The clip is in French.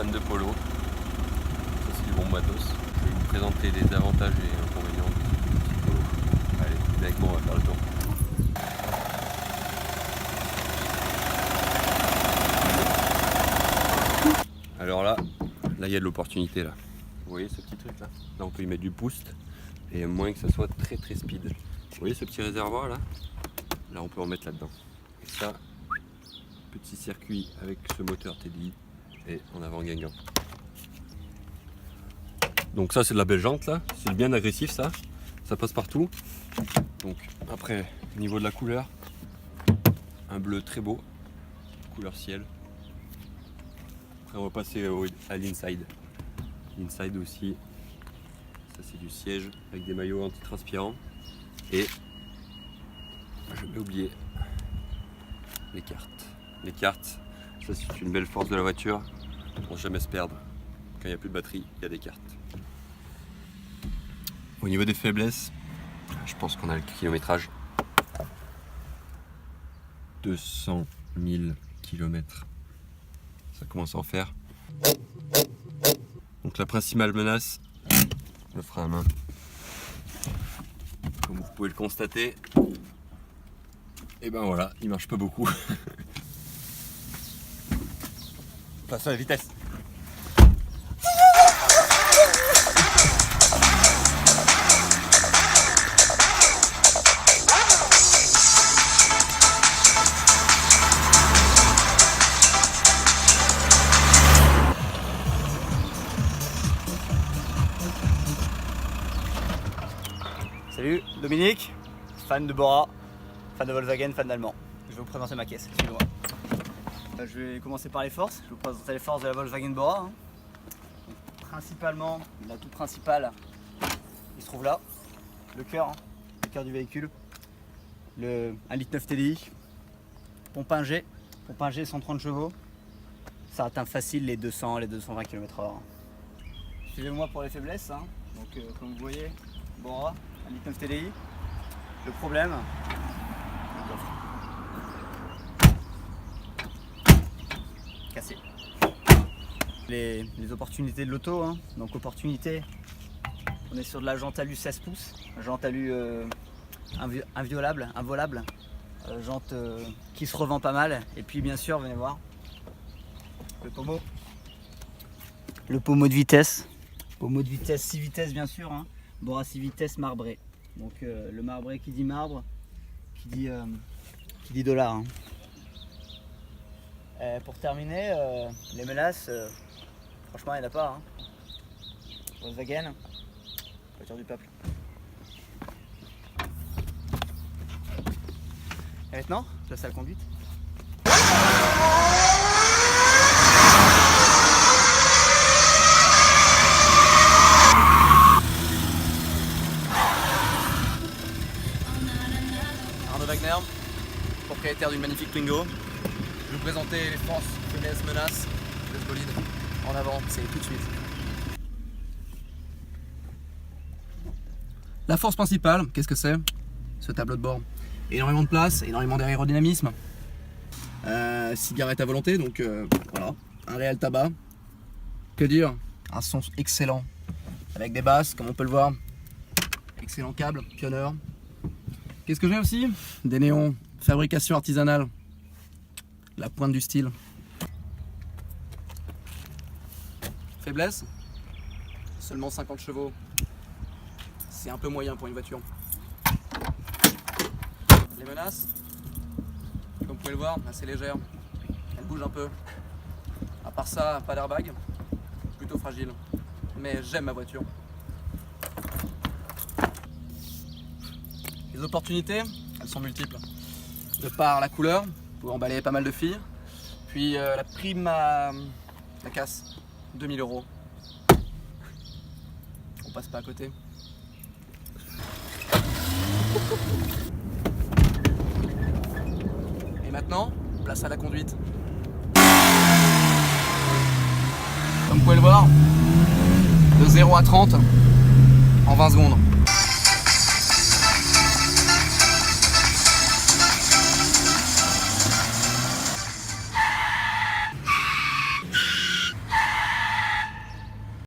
fan de polo. Ça c'est du bon matos. Je vais vous présenter les avantages et inconvénients de ce petit polo. Allez, venez avec moi, on va faire le tour. Alors là il y a de l'opportunité là. Vous voyez ce petit truc là? Là on peut y mettre du boost et moins que ça soit très speed. Vous voyez ce petit réservoir là? Là on peut en mettre là-dedans. Et ça, petit circuit avec ce moteur TDI et en avant Guingamp. Donc ça c'est de la belle jante là, c'est bien agressif ça passe partout. Donc après au niveau de la couleur, un bleu très beau, couleur ciel. Après on va passer à l'inside. L'inside aussi, ça c'est du siège avec des maillots antitranspirants. Et je vais oublier les cartes. Les cartes, ça c'est une belle force de la voiture pour jamais se perdre. Quand il n'y a plus de batterie, il y a des cartes. Au niveau des faiblesses, je pense qu'on a le kilométrage. 200 000 km. Ça commence à en faire. Donc la principale menace, le frein à main. Comme vous pouvez le constater, et ben voilà, il marche pas beaucoup. Passe à la vitesse. Salut, Dominique, fan de Bora, fan de Volkswagen, fan d'allemand. Je vais vous présenter ma caisse, suivez-moi. Je vais commencer par les forces. Je vais vous présenter les forces de la Volkswagen Bora. Donc, principalement, l'atout principal, il se trouve là, le cœur du véhicule, le 1,9 litre TDI, pompe 1G 130 chevaux. Ça atteint facile les 200, les 220 km/h. Suivez-moi pour les faiblesses. Donc, comme vous voyez, Bora, 1,9 litre TDI. Le problème, le coffre. Cassé. Les opportunités de l'auto, donc opportunité, on est sur de la jante alu 16 pouces, jante alu involable, jante qui se revend pas mal, et puis bien sûr, venez voir, le pommeau de vitesse, 6 vitesses bien sûr, Bora 6 vitesses marbré. Donc le marbré qui dit marbre, qui dit dollar. Pour terminer, les menaces, franchement il n'y en a pas. Volkswagen, voiture du peuple. Et maintenant, place à la conduite. Arnaud Wagner, propriétaire d'une magnifique Twingo. Je vais vous présenter les forces, faiblesses, menaces de ce bolide. En avant, c'est tout de suite. La force principale, qu'est-ce que c'est? Ce tableau de bord. Énormément de place, énormément d'aérodynamisme. Cigarette à volonté, donc voilà, un réel tabac. Que dire? Un son excellent, avec des basses, comme on peut le voir. Excellent câble, pionneur. Qu'est-ce que j'ai aussi? Des néons, fabrication artisanale. La pointe du style. Faiblesse, seulement 50 chevaux. C'est un peu moyen pour une voiture. Les menaces, comme vous pouvez le voir, assez légère. Elle bouge un peu. À part ça, pas d'airbag. Plutôt fragile. Mais j'aime ma voiture. Les opportunités, elles sont multiples. De par la couleur, pour emballer pas mal de filles. Puis la prime à la casse, 2000 €. On passe pas à côté. Et maintenant, place à la conduite. Comme vous pouvez le voir, de 0 à 30 en 20 secondes.